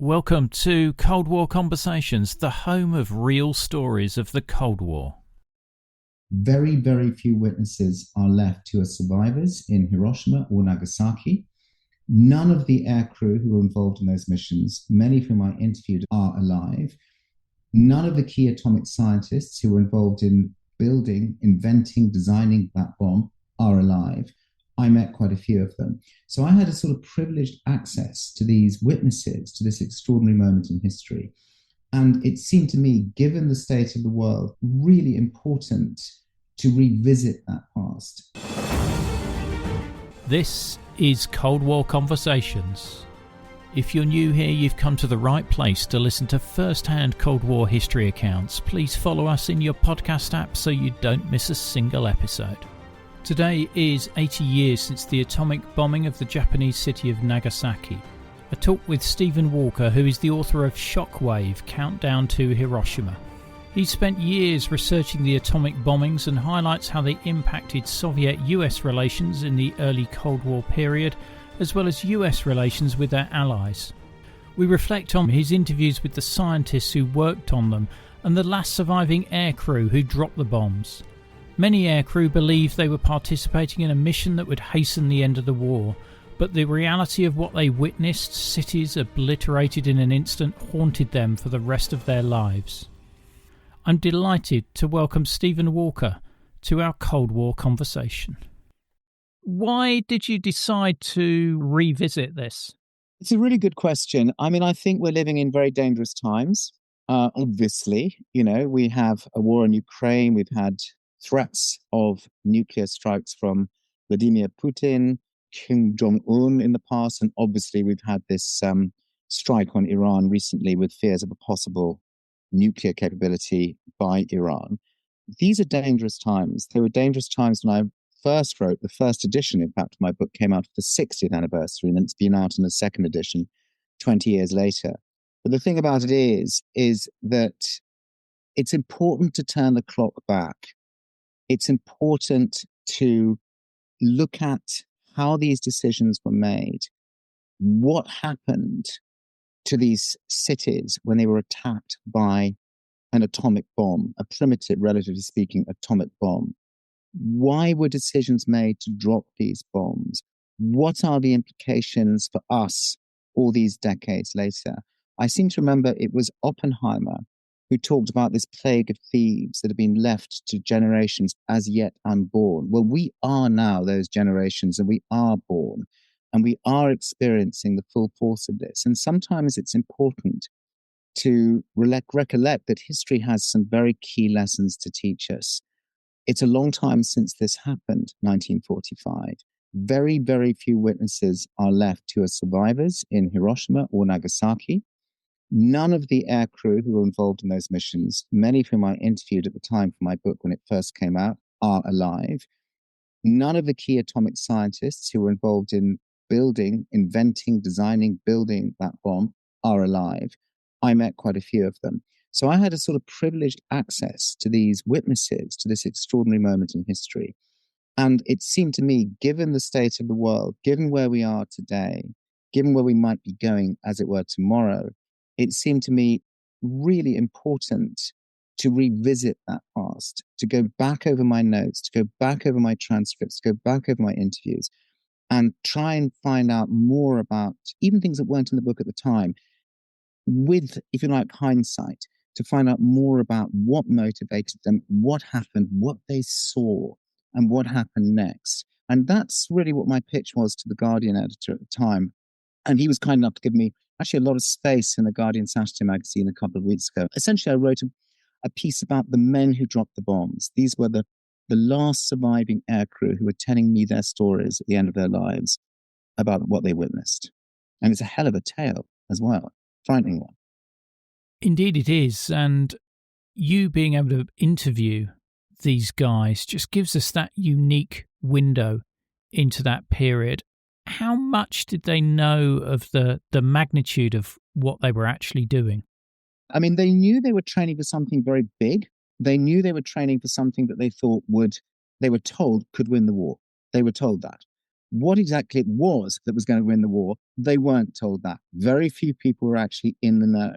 Welcome to Cold War Conversations, the home of real stories of the Cold War. Very, very few witnesses are left who are survivors in Hiroshima or Nagasaki. None of the aircrew who were involved in those missions, many of whom I interviewed, are alive. None of the key atomic scientists who were involved in building, inventing, designing that bomb are alive. I met quite a few of them. So I had a sort of privileged access to these witnesses, to this extraordinary moment in history. And it seemed to me, given the state of the world, really important to revisit that past. This is Cold War Conversations. If you're new here, you've come to the right place to listen to first-hand Cold War history accounts. Please follow us in your podcast app so you don't miss a single episode. Today is 80 years since the atomic bombing of the Japanese city of Nagasaki. A talk with Stephen Walker, who is the author of Shockwave, Countdown to Hiroshima. He's spent years researching the atomic bombings and highlights how they impacted Soviet-US relations in the early Cold War period, as well as US relations with their allies. We reflect on his interviews with the scientists who worked on them and the last surviving aircrew who dropped the bombs. Many aircrew believed they were participating in a mission that would hasten the end of the war, but the reality of what they witnessed, cities obliterated in an instant, haunted them for the rest of their lives. I'm delighted to welcome Stephen Walker to our Cold War conversation. Why did you decide to revisit this? It's a really good question. I think we're living in very dangerous times. Obviously, we have a war in Ukraine. We've had threats of nuclear strikes from Vladimir Putin, Kim Jong-un in the past, and obviously we've had this strike on Iran recently with fears of a possible nuclear capability by Iran. These are dangerous times. They were dangerous times when I first wrote the first edition. In fact, my book came out for the 60th anniversary, and it's been out in a second edition 20 years later. But the thing about it is that it's important to turn the clock back. It's important to look at how these decisions were made, what happened to these cities when they were attacked by an atomic bomb, a primitive, relatively speaking, atomic bomb. Why were decisions made to drop these bombs? What are the implications for us all these decades later? I seem to remember it was Oppenheimer who talked about this plague of thieves that have been left to generations as yet unborn. Well, we are now those generations, and we are born, and we are experiencing the full force of this. And sometimes it's important to recollect that history has some very key lessons to teach us. It's a long time since this happened, 1945. Very, very few witnesses are left who are survivors in Hiroshima or Nagasaki. None of the aircrew who were involved in those missions, many of whom I interviewed at the time for my book when it first came out, are alive. None of the key atomic scientists who were involved in building, inventing, designing, building that bomb are alive. I met quite a few of them. So I had a sort of privileged access to these witnesses, to this extraordinary moment in history. And it seemed to me, given the state of the world, given where we are today, given where we might be going, as it were, tomorrow, it seemed to me really important to revisit that past, to go back over my notes, to go back over my transcripts, to go back over my interviews, and try and find out more about even things that weren't in the book at the time, with, if you like, hindsight, to find out more about what motivated them, what happened, what they saw, and what happened next. And that's really what my pitch was to the Guardian editor at the time. And he was kind enough to give me actually a lot of space in the Guardian Saturday magazine a couple of weeks ago. Essentially, I wrote a piece about the men who dropped the bombs. These were the last surviving aircrew who were telling me their stories at the end of their lives about what they witnessed. And it's a hell of a tale as well, frightening one. Indeed it is, and you being able to interview these guys just gives us that unique window into that period. How much did they know of the magnitude of what they were actually doing? They knew they were training for something very big. They knew they were training for something that they thought they were told could win the war. They were told that. what exactly it was that was going to win the war, they weren't told that. Very few people were actually in the know.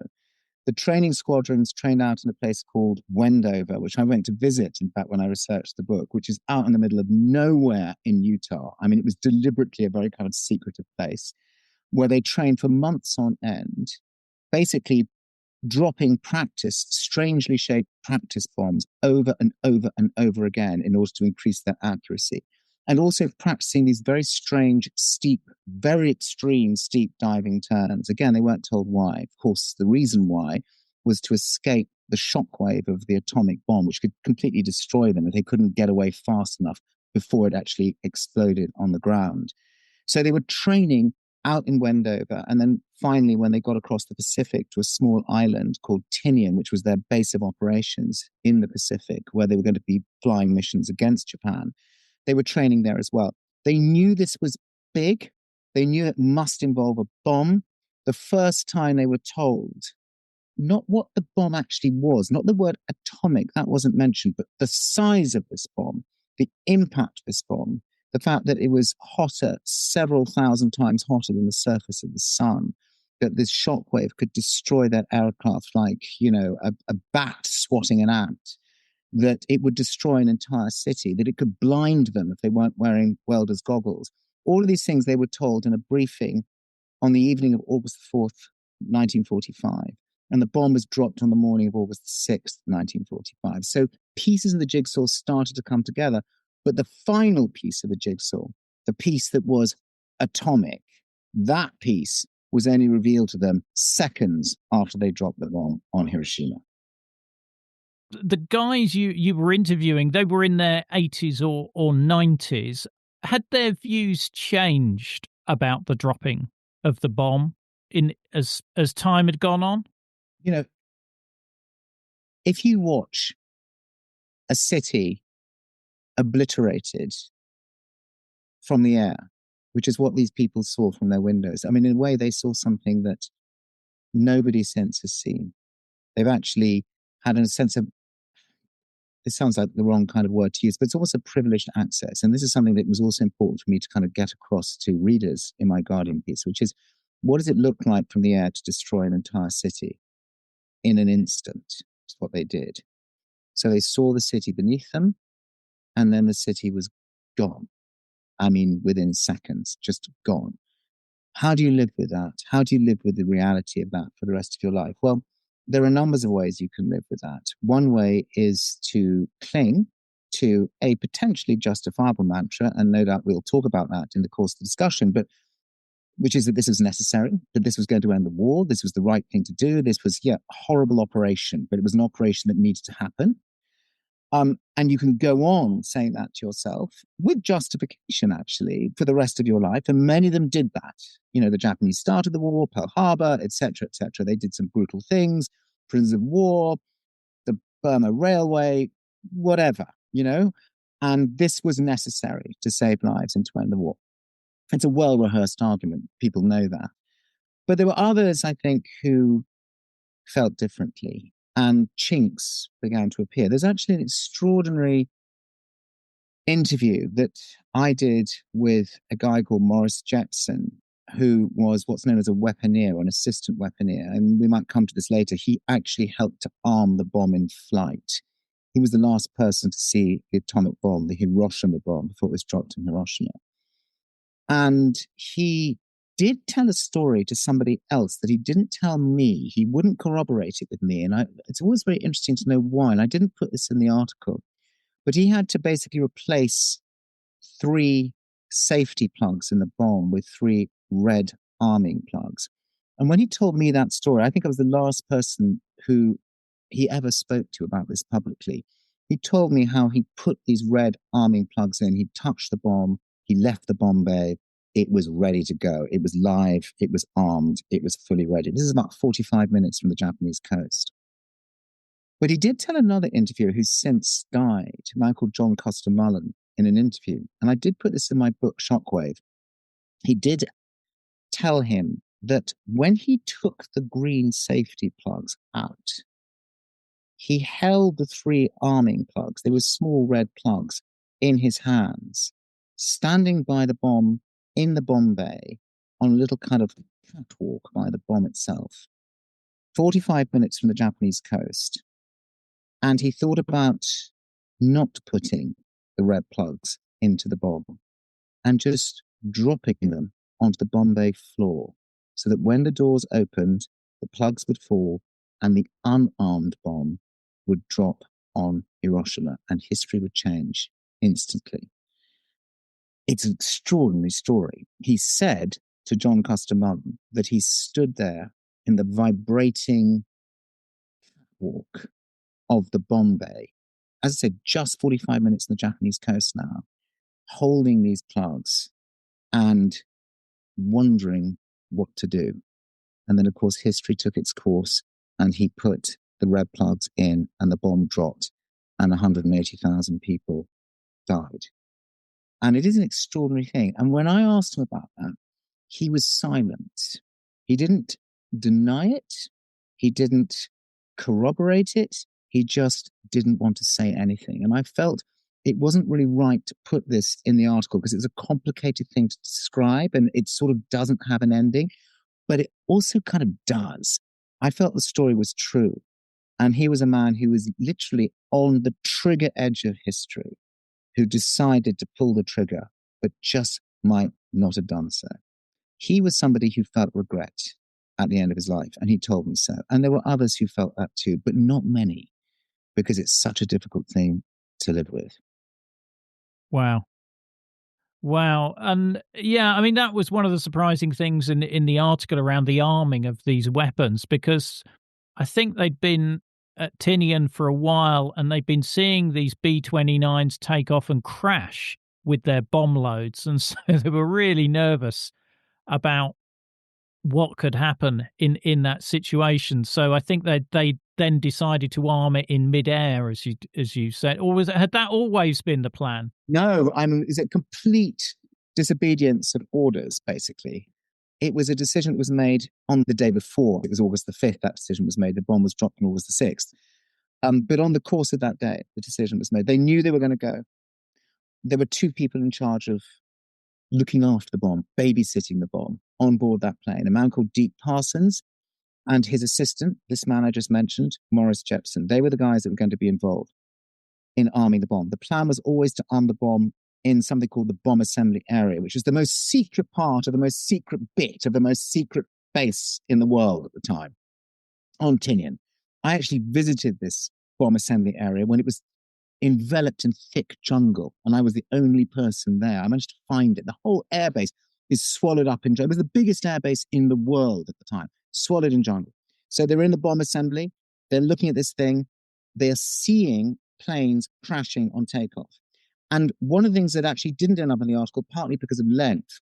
The training squadrons trained out in a place called Wendover, which I went to visit, in fact, when I researched the book, which is out in the middle of nowhere in Utah. I mean, it was deliberately a very kind of secretive place where they trained for months on end, basically dropping strangely shaped practice bombs over and over and over again in order to increase their accuracy. And also practicing these very strange, steep, very extreme steep diving turns. Again, they weren't told why. Of course, the reason why was to escape the shockwave of the atomic bomb, which could completely destroy them if they couldn't get away fast enough before it actually exploded on the ground. So they were training out in Wendover. And then finally, when they got across the Pacific to a small island called Tinian, which was their base of operations in the Pacific, where they were going to be flying missions against Japan, they were training there as well. They knew this was big. They knew it must involve a bomb. The first time they were told, not what the bomb actually was, not the word atomic, that wasn't mentioned, but the size of this bomb, the impact of this bomb, the fact that it was hotter, several thousand times hotter than the surface of the sun, that this shockwave could destroy their aircraft like, a bat swatting an ant, that it would destroy an entire city, that it could blind them if they weren't wearing welder's goggles. All of these things they were told in a briefing on the evening of August 4th, 1945. And the bomb was dropped on the morning of August 6th, 1945. So pieces of the jigsaw started to come together. But the final piece of the jigsaw, the piece that was atomic, that piece was only revealed to them seconds after they dropped the bomb on Hiroshima. The guys you were interviewing, they were in their 80s or 90s. Had their views changed about the dropping of the bomb as time had gone on? If you watch a city obliterated from the air, which is what these people saw from their windows, I mean, in a way, they saw something that nobody since has seen. They've actually had a sense of, it sounds like the wrong kind of word to use, but it's also privileged access. And this is something that was also important for me to kind of get across to readers in my Guardian piece, which is, what does it look like from the air to destroy an entire city in an instant? Is what they did. So they saw the city beneath them, and then the city was gone. I mean, within seconds, just gone. How do you live with that? How do you live with the reality of that for the rest of your life? Well, there are numbers of ways you can live with that. One way is to cling to a potentially justifiable mantra, and no doubt we'll talk about that in the course of the discussion, but which is that this is necessary, that this was going to end the war, this was the right thing to do, this was, a horrible operation, but it was an operation that needed to happen. And you can go on saying that to yourself with justification, actually, for the rest of your life. And many of them did that. The Japanese started the war, Pearl Harbor, et cetera, et cetera. They did some brutal things, prisoners of war, the Burma Railway, whatever, And this was necessary to save lives and to end the war. It's a well-rehearsed argument. People know that. But there were others, I think, who felt differently. And chinks began to appear. There's actually an extraordinary interview that I did with a guy called Maurice Jetson, who was what's known as a weaponeer, or an assistant weaponeer. And we might come to this later. He actually helped to arm the bomb in flight. He was the last person to see the atomic bomb, the Hiroshima bomb, before it was dropped in Hiroshima. And he did tell a story to somebody else that he didn't tell me. He wouldn't corroborate it with me. And it's always very interesting to know why. And I didn't put this in the article. But he had to basically replace 3 safety plugs in the bomb with 3 red arming plugs. And when he told me that story, I think I was the last person who he ever spoke to about this publicly. He told me how he put these red arming plugs in. He touched the bomb. He left the bomb bay. It was ready to go. It was live. It was armed. It was fully ready. This is about 45 minutes from the Japanese coast. But he did tell another interviewer who's since died, a man called John Custer Mullen, in an interview. And I did put this in my book, Shockwave. He did tell him that when he took the green safety plugs out, he held the 3 arming plugs, they were small red plugs, in his hands. standing by the bomb in the bomb bay on a little kind of catwalk by the bomb itself, 45 minutes from the Japanese coast. And he thought about not putting the red plugs into the bomb and just dropping them onto the bomb bay floor so that when the doors opened, the plugs would fall and the unarmed bomb would drop on Hiroshima and history would change instantly. It's an extraordinary story. He said to John Custer Martin that he stood there in the vibrating walk of the bomb bay, as I said, just 45 minutes on the Japanese coast now, holding these plugs and wondering what to do. And then, of course, history took its course and he put the red plugs in and the bomb dropped and 180,000 people died. And it is an extraordinary thing. And when I asked him about that, he was silent. He didn't deny it. He didn't corroborate it. He just didn't want to say anything. And I felt it wasn't really right to put this in the article because it's a complicated thing to describe and it sort of doesn't have an ending, but it also kind of does. I felt the story was true. And he was a man who was literally on the trigger edge of history, who decided to pull the trigger, but just might not have done so. He was somebody who felt regret at the end of his life, and he told me so. And there were others who felt that too, but not many, because it's such a difficult thing to live with. Wow. Wow. And yeah, I mean, that was one of the surprising things in the article around the arming of these weapons, because I think they'd been at Tinian for a while and they'd been seeing these B-29s take off and crash with their bomb loads. And so they were really nervous about what could happen in that situation. So I think they then decided to arm it in midair, as you said, or had that always been the plan? No, is it complete disobedience of orders, basically. It was a decision that was made on the day before. It was August the 5th, that decision was made. The bomb was dropped on August the 6th. But on the course of that day, the decision was made. They knew they were going to go. There were two people in charge of looking after the bomb, babysitting the bomb on board that plane, a man called Deep Parsons and his assistant, this man I just mentioned, Morris Jepson. They were the guys that were going to be involved in arming the bomb. The plan was always to arm the bomb in something called the bomb assembly area, which is the most secret part of the most secret bit of the most secret base in the world at the time, on Tinian. I actually visited this bomb assembly area when it was enveloped in thick jungle, and I was the only person there. I managed to find it. The whole airbase is swallowed up in jungle. It was the biggest airbase in the world at the time, swallowed in jungle. So they're in the bomb assembly. They're looking at this thing. They're seeing planes crashing on takeoff. And one of the things that actually didn't end up in the article, partly because of length,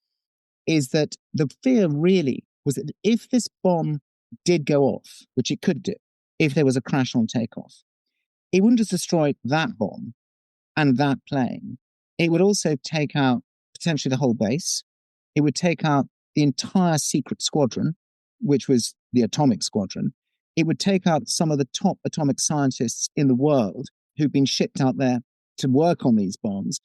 is that the fear really was that if this bomb did go off, which it could do, if there was a crash on takeoff, it wouldn't just destroy that bomb and that plane. It would also take out potentially the whole base. It would take out the entire secret squadron, which was the atomic squadron. It would take out some of the top atomic scientists in the world who've been shipped out there to work on these bombs.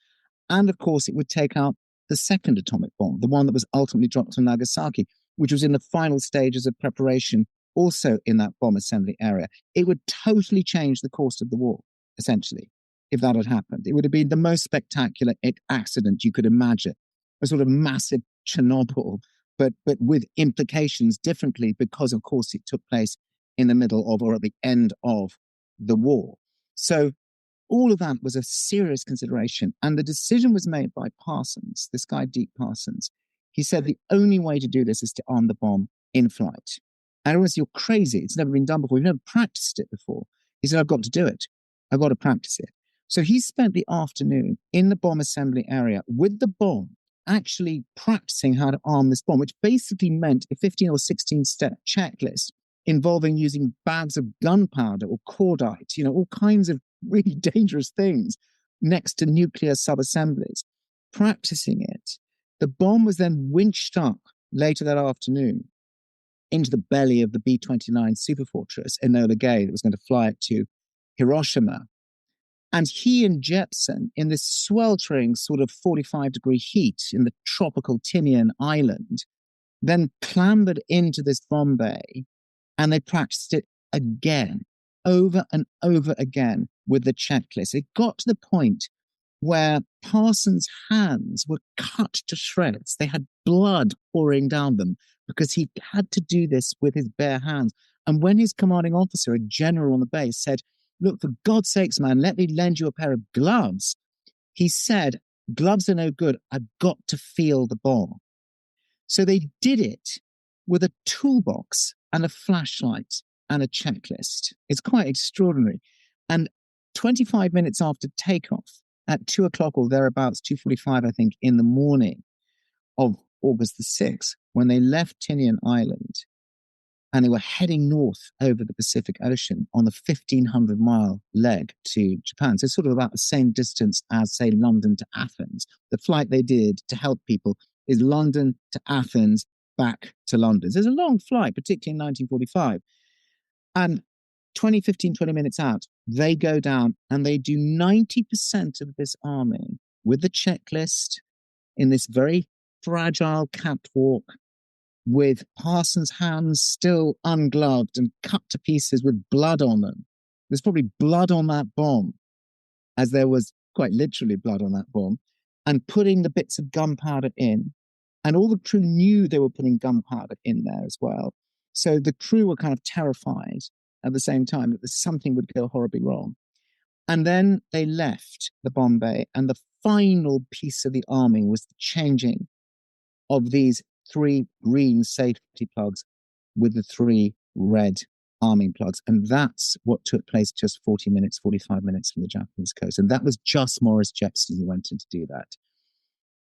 And of course, it would take out the second atomic bomb, the one that was ultimately dropped on Nagasaki, which was in the final stages of preparation, also in that bomb assembly area. It would totally change the course of the war, essentially, if that had happened. It would have been the most spectacular accident you could imagine, a sort of massive Chernobyl, but with implications differently because, of course, it took place in the middle of or at the end of the war. So all of that was a serious consideration. And the decision was made by Parsons, this guy, Deep Parsons. He said the only way to do this is to arm the bomb in flight. And everyone said, you're crazy. It's never been done before. We've never practiced it before. He said, I've got to do it. I've got to practice it. So he spent the afternoon in the bomb assembly area with the bomb, actually practicing how to arm this bomb, which basically meant a 15 or 16-step checklist involving using bags of gunpowder or cordite, all kinds of really dangerous things next to nuclear sub-assemblies, practicing it. The bomb was then winched up later that afternoon into the belly of the B-29 superfortress Enola Gay that was going to fly it to Hiroshima. And he and Jepson, in this sweltering sort of 45-degree heat in the tropical Tinian Island, then clambered into this bomb bay, and they practiced it again, over and over again with the checklist. It got to the point where Parsons' hands were cut to shreds. They had blood pouring down them because he had to do this with his bare hands. And when his commanding officer, a general on the base, said, "Look, for God's sakes, man, let me lend you a pair of gloves," he said, "Gloves are no good. I've got to feel the bomb." So they did it with a toolbox and a flashlight and a checklist. It's quite extraordinary. And 25 minutes after takeoff, at 2 o'clock or thereabouts, 2:45, I think, in the morning of August the 6th, when they left Tinian Island and they were heading north over the Pacific Ocean on the 1,500-mile leg to Japan. So sort of about the same distance as, say, London to Athens. The flight they did to help people is London to Athens, back to London. So it's a long flight, particularly in 1945. And 20 minutes out, they go down and they do 90% of this arming with the checklist in this very fragile catwalk, with Parsons' hands still ungloved and cut to pieces with blood on them. There's probably blood on that bomb, as there was quite literally blood on that bomb, and putting the bits of gunpowder in. And all the crew knew they were putting gunpowder in there as well. So the crew were kind of terrified at the same time that something would go horribly wrong. And then they left the bomb bay, and the final piece of the arming was the changing of these 3 green safety plugs with the 3 red arming plugs. And that's what took place just 45 minutes from the Japanese coast. And that was just Morris Jepson who went in to do that.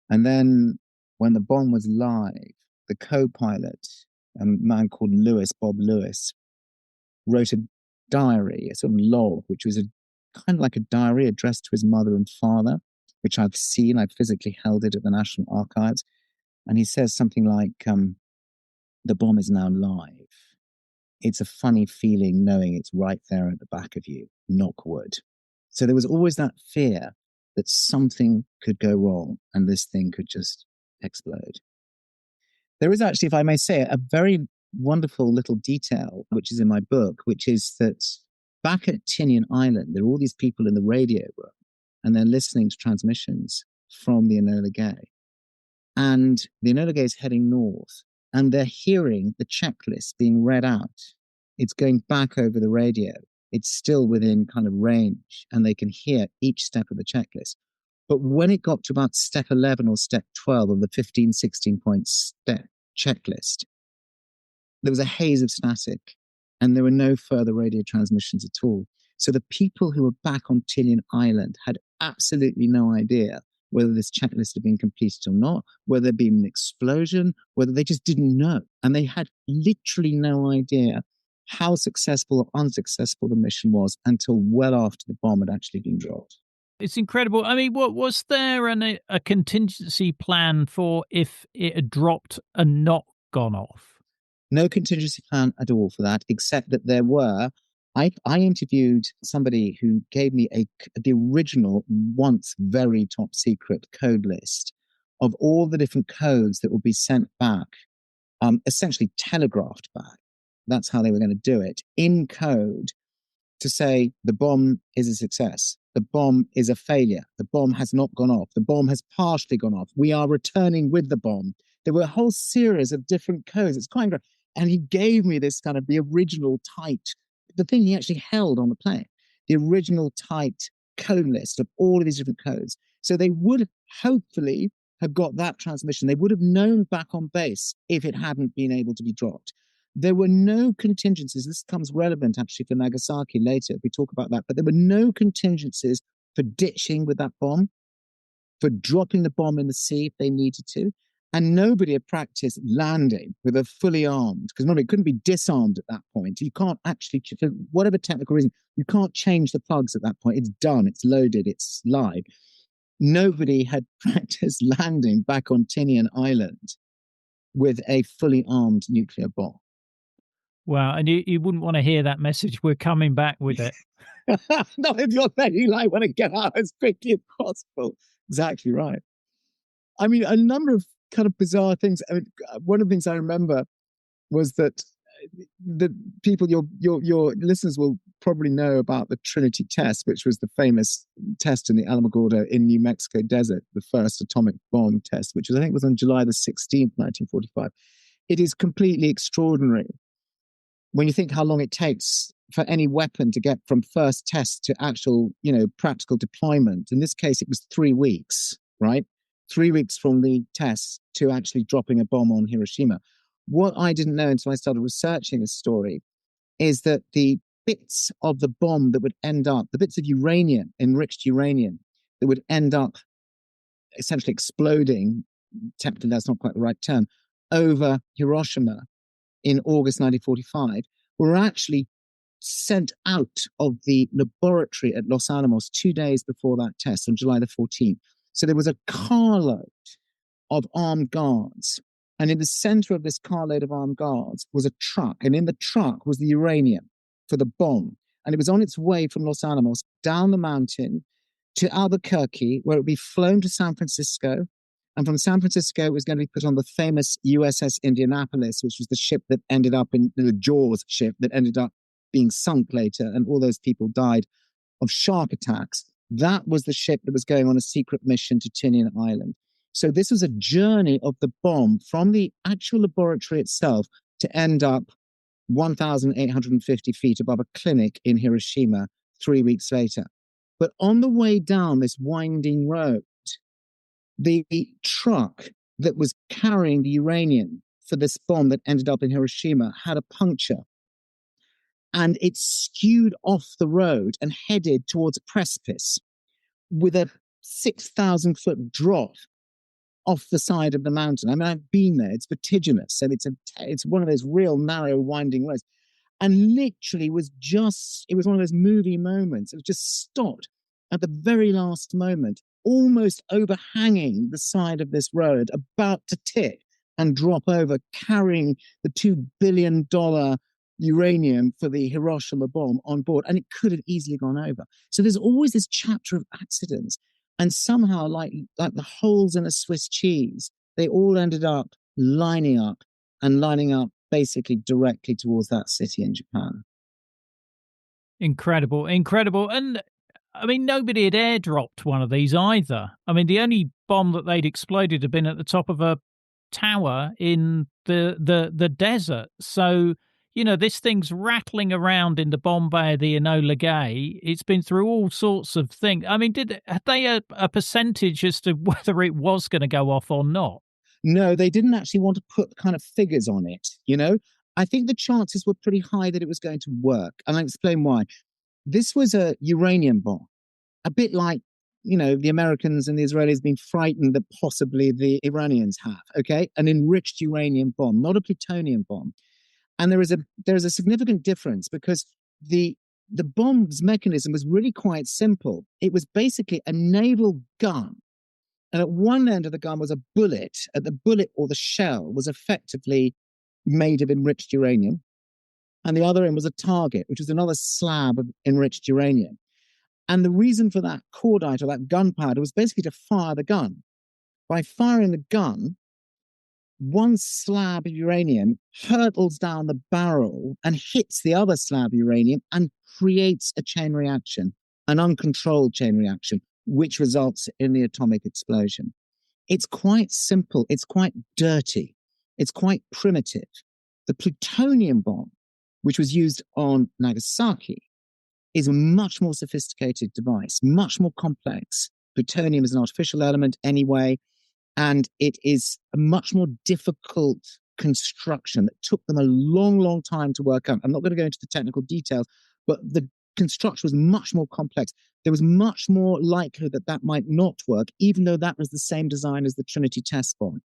And then when the bomb was live, the co-pilot, a man called Bob Lewis, wrote a diary, a sort of log, which was kind of like a diary addressed to his mother and father, which I've seen. I physically held it at the National Archives. And he says something like, "The bomb is now live. It's a funny feeling knowing it's right there at the back of you. Knock wood." So there was always that fear that something could go wrong and this thing could just explode. There is actually, if I may say, a very wonderful little detail, which is in my book, which is that back at Tinian Island, there are all these people in the radio room, and they're listening to transmissions from the Enola Gay. And the Enola Gay is heading north, and they're hearing the checklist being read out. It's going back over the radio. It's still within kind of range, and they can hear each step of the checklist. But when it got to about step 11 or step 12 of the 15, 16-point step checklist, there was a haze of static, and there were no further radio transmissions at all. So the people who were back on Tinian Island had absolutely no idea whether this checklist had been completed or not, whether there'd been an explosion, whether they just didn't know. And they had literally no idea how successful or unsuccessful the mission was until well after the bomb had actually been dropped. It's incredible. I mean, what was there a contingency plan for if it had dropped and not gone off? No contingency plan at all for that, except that there were. I interviewed somebody who gave me the original, once very top secret code list of all the different codes that would be sent back, essentially telegraphed back. That's how they were going to do it, in code, to say the bomb is a success. The bomb is a failure. The bomb has not gone off. The bomb has partially gone off. We are returning with the bomb. There were a whole series of different codes. It's quite incredible. And he gave me this kind of the original tight, the thing he actually held on the plane, the original tight code list of all of these different codes. So they would hopefully have got that transmission. They would have known back on base if it hadn't been able to be dropped. There were no contingencies. This becomes relevant actually for Nagasaki later if we talk about that. But there were no contingencies for ditching with that bomb, for dropping the bomb in the sea if they needed to. And nobody had practiced landing with a fully armed, because remember, it couldn't be disarmed at that point. You can't actually, for whatever technical reason, you can't change the plugs at that point. It's done, it's loaded, it's live. Nobody had practiced landing back on Tinian Island with a fully armed nuclear bomb. Wow, and you wouldn't want to hear that message. We're coming back with it. Not if you're there, you like want to get out as quickly as possible. Exactly right. I mean, a number of kind of bizarre things. I mean, one of the things I remember was that the people, your listeners will probably know about the Trinity test, which was the famous test in the Alamogordo in New Mexico desert, the first atomic bomb test, which was, I think, was on July the 16th, 1945. It is completely extraordinary when you think how long it takes for any weapon to get from first test to actual, practical deployment. In this case, it was 3 weeks, right? 3 weeks from the test to actually dropping a bomb on Hiroshima. What I didn't know until I started researching this story is that the bits of the bomb that would end up, the bits of uranium, enriched uranium, that would end up essentially exploding, technically that's not quite the right term, over Hiroshima in August 1945, were actually sent out of the laboratory at Los Alamos 2 days before that test on July the 14th. So there was a carload of armed guards. And in the center of this carload of armed guards was a truck. And in the truck was the uranium for the bomb. And it was on its way from Los Alamos down the mountain to Albuquerque, where it would be flown to San Francisco. And from San Francisco, it was going to be put on the famous USS Indianapolis, which was the ship that ended up in the Jaws ship that ended up being sunk later. And all those people died of shark attacks. That was the ship that was going on a secret mission to Tinian Island. So this was a journey of the bomb from the actual laboratory itself to end up 1,850 feet above a clinic in Hiroshima 3 weeks later. But on the way down this winding road, the truck that was carrying the uranium for this bomb that ended up in Hiroshima had a puncture. And it skewed off the road and headed towards a precipice with a 6,000 foot drop off the side of the mountain. I mean, I've been there. It's vertiginous, and it's one of those real narrow, winding roads. And literally it was one of those movie moments. It was just stopped at the very last moment, almost overhanging the side of this road, about to tip and drop over, carrying the $2 billion uranium for the Hiroshima bomb on board. And it could have easily gone over. So there's always this chapter of accidents. And somehow, like the holes in a Swiss cheese, they all ended up lining up basically directly towards that city in Japan. Incredible. And I mean, nobody had airdropped one of these either. I mean, the only bomb that they'd exploded had been at the top of a tower in the desert. So, this thing's rattling around in the bomb bay of the Enola Gay. It's been through all sorts of things. I mean, had they a percentage as to whether it was going to go off or not? No, they didn't actually want to put kind of figures on it, I think the chances were pretty high that it was going to work. And I'll explain why. This was a uranium bomb, a bit like, the Americans and the Israelis being frightened that possibly the Iranians have, okay? An enriched uranium bomb, not a plutonium bomb. And there is a significant difference because the bomb's mechanism was really quite simple. It was basically a naval gun. And at one end of the gun was a bullet. The bullet or the shell was effectively made of enriched uranium. And the other end was a target, which was another slab of enriched uranium. And the reason for that cordite or that gunpowder was basically to fire the gun. By firing the gun, one slab of uranium hurtles down the barrel and hits the other slab of uranium and creates a chain reaction, an uncontrolled chain reaction, which results in the atomic explosion. It's quite simple. It's quite dirty. It's quite primitive. The plutonium bomb, which was used on Nagasaki, is a much more sophisticated device, much more complex. Plutonium is an artificial element anyway, and it is a much more difficult construction that took them a long, long time to work out. I'm not going to go into the technical details, but the construction was much more complex. There was much more likelihood that might not work, even though that was the same design as the Trinity test bomb.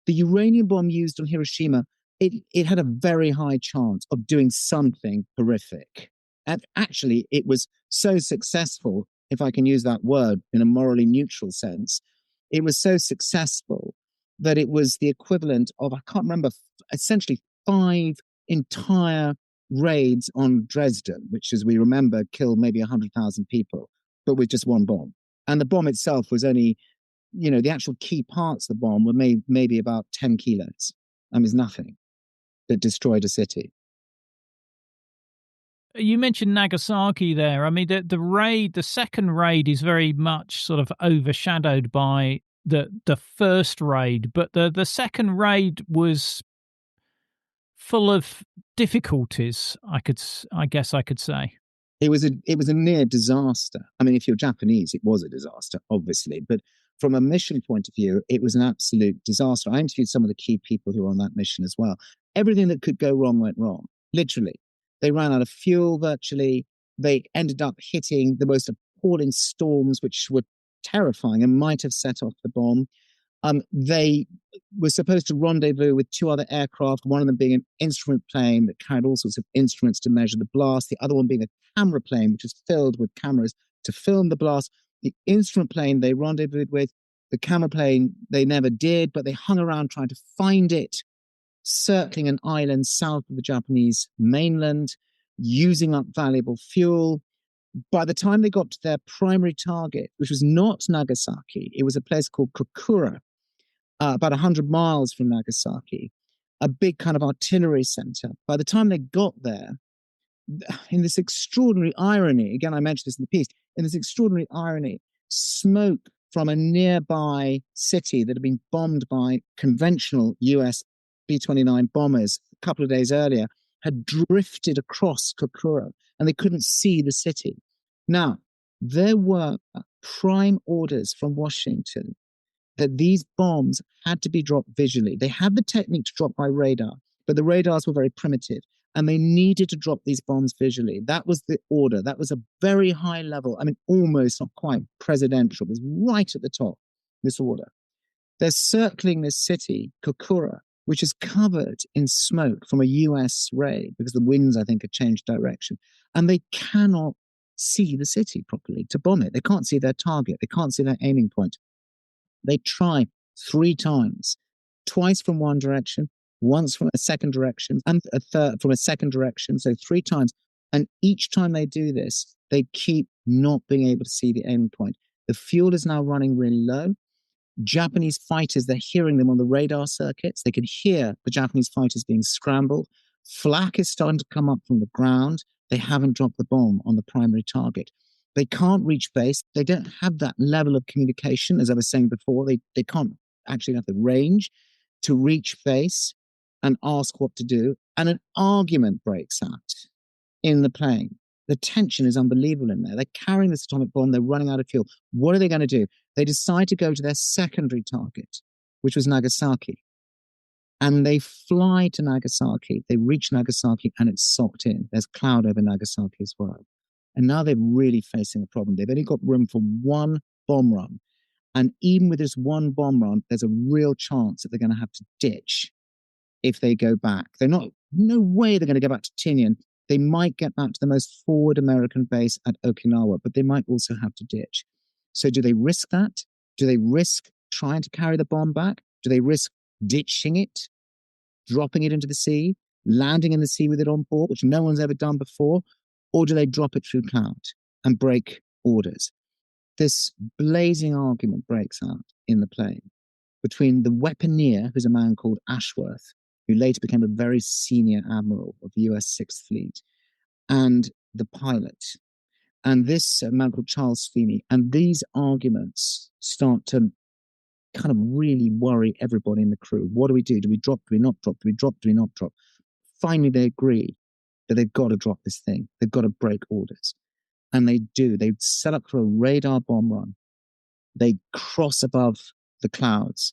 The uranium bomb used on Hiroshima, it had a very high chance of doing something horrific. And actually, it was so successful, if I can use that word in a morally neutral sense, it was so successful that it was the equivalent of, I can't remember, essentially 5 entire raids on Dresden, which, as we remember, killed maybe 100,000 people, but with just one bomb. And the bomb itself was only, the actual key parts of the bomb were maybe about 10 kilos. I mean, it's nothing that destroyed a city. You mentioned Nagasaki there. I mean, the second raid is very much sort of overshadowed by the first raid, but the second raid was full of difficulties, I guess I could say. It was a near disaster. I mean, if you're Japanese, it was a disaster, obviously. But from a mission point of view, it was an absolute disaster. I interviewed some of the key people who were on that mission as well. Everything that could go wrong went wrong, literally. They ran out of fuel virtually. They ended up hitting the most appalling storms, which were terrifying and might have set off the bomb. They were supposed to rendezvous with two other aircraft, one of them being an instrument plane that carried all sorts of instruments to measure the blast, the other one being a camera plane, which was filled with cameras to film the blast. The instrument plane they rendezvoused with, the camera plane they never did, but they hung around trying to find it, circling an island south of the Japanese mainland, using up valuable fuel. By the time they got to their primary target, which was not Nagasaki, it was a place called Kokura, about 100 miles from Nagasaki, a big kind of artillery center. By the time they got there, in this extraordinary irony, again, I mentioned this in the piece, in this extraordinary irony, smoke from a nearby city that had been bombed by conventional US B-29 bombers a couple of days earlier had drifted across Kokura, and they couldn't see the city. Now, there were prime orders from Washington that these bombs had to be dropped visually. They had the technique to drop by radar, but the radars were very primitive, and they needed to drop these bombs visually. That was the order. That was a very high level, I mean, almost not quite presidential. It was right at the top, this order. They're circling this city, Kokura, which is covered in smoke from a US raid because the winds, I think, had changed direction. And they cannot see the city properly to bomb it. They can't see their target. They can't see their aiming point. They try 3 times, twice from one direction, once from a second direction, and a third from a second direction. So 3 times. And each time they do this, they keep not being able to see the aiming point. The fuel is now running really low. Japanese fighters, they're hearing them on the radar circuits. They can hear the Japanese fighters being scrambled. Flak is starting to come up from the ground. They haven't dropped the bomb on the primary target. They can't reach base. They don't have that level of communication, as I was saying before. They can't actually have the range to reach base and ask what to do. And an argument breaks out in the plane. The tension is unbelievable in there. They're carrying this atomic bomb. They're running out of fuel. What are they going to do? They decide to go to their secondary target, which was Nagasaki. And they fly to Nagasaki. They reach Nagasaki and it's socked in. There's cloud over Nagasaki as well. And now they're really facing a problem. They've only got room for one bomb run. And even with this one bomb run, there's a real chance that they're going to have to ditch if they go back. No way they're going to go back to Tinian. They might get back to the most forward American base at Okinawa, but they might also have to ditch. So do they risk that? Do they risk trying to carry the bomb back? Do they risk ditching it, dropping it into the sea, landing in the sea with it on board, which no one's ever done before? Or do they drop it through cloud and break orders? This blazing argument breaks out in the plane between the weaponeer, who's a man called Ashworth, who later became a very senior admiral of the US Sixth Fleet, and the pilot. And this man called Charles Feeney. And these arguments start to kind of really worry everybody in the crew. What do we do? Do we drop? Do we not drop? Do we drop? Do we not drop? Finally, they agree that they've got to drop this thing. They've got to break orders. And they do. They set up for a radar bomb run. They cross above the clouds.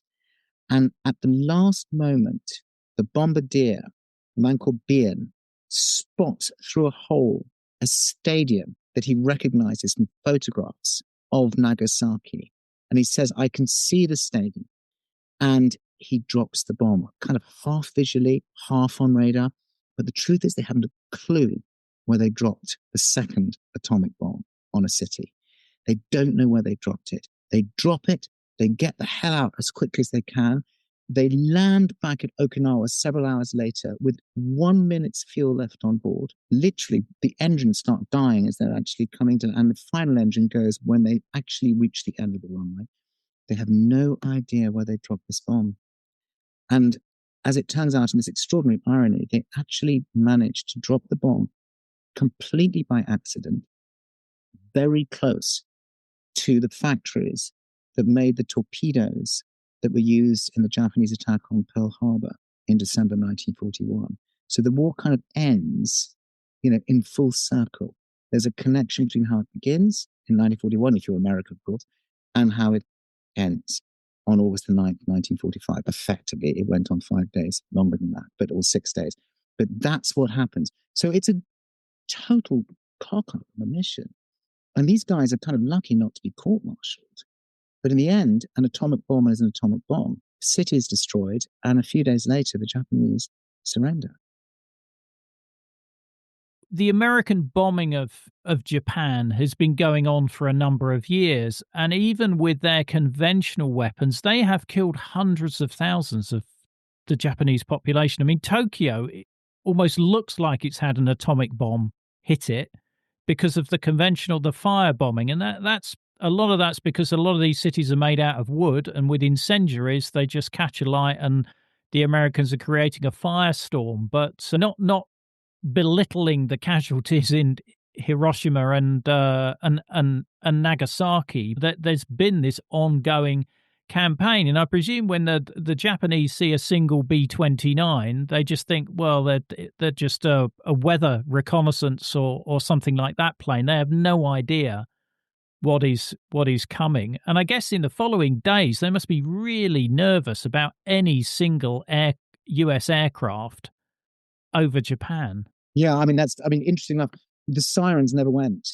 And at the last moment, the bombardier, a man called Bien, spots through a hole a stadium that he recognizes from photographs of Nagasaki. And he says, I can see the stadium. And he drops the bomb, kind of half visually, half on radar. But the truth is they haven't a clue where they dropped the second atomic bomb on a city. They don't know where they dropped it. They drop it, they get the hell out as quickly as they can. They land back at Okinawa several hours later with 1 minute's fuel left on board. Literally, the engines start dying as they're actually coming to, and the final engine goes when they actually reach the end of the runway. They have no idea where they dropped this bomb. And as it turns out, in this extraordinary irony, they actually managed to drop the bomb completely by accident, very close to the factories that made the torpedoes that were used in the Japanese attack on Pearl Harbor in December 1941. So the war kind of ends, in full circle. There's a connection between how it begins in 1941, if you're American, of course, and how it ends on August the 9th, 1945. Effectively, it went on 5 days, longer than that, or 6 days. But that's what happens. So it's a total cock-up on a mission. And these guys are kind of lucky not to be court-martialed. But in the end, an atomic bomb is an atomic bomb. City is destroyed, and a few days later, the Japanese surrender. The American bombing of Japan has been going on for a number of years, and even with their conventional weapons, they have killed hundreds of thousands of the Japanese population. I mean, Tokyo almost looks like it's had an atomic bomb hit it because of the fire bombing, and that's a lot of that's because a lot of these cities are made out of wood, and with incendiaries, they just catch a light, and the Americans are creating a firestorm. But not belittling the casualties in Hiroshima and Nagasaki. That there's been this ongoing campaign, and I presume when the Japanese see a single B-29, they just think, well, they're just a weather reconnaissance or something like that plane. They have no idea what is coming. And I guess in the following days, they must be really nervous about any single US aircraft over Japan. Yeah, interesting enough, the sirens never went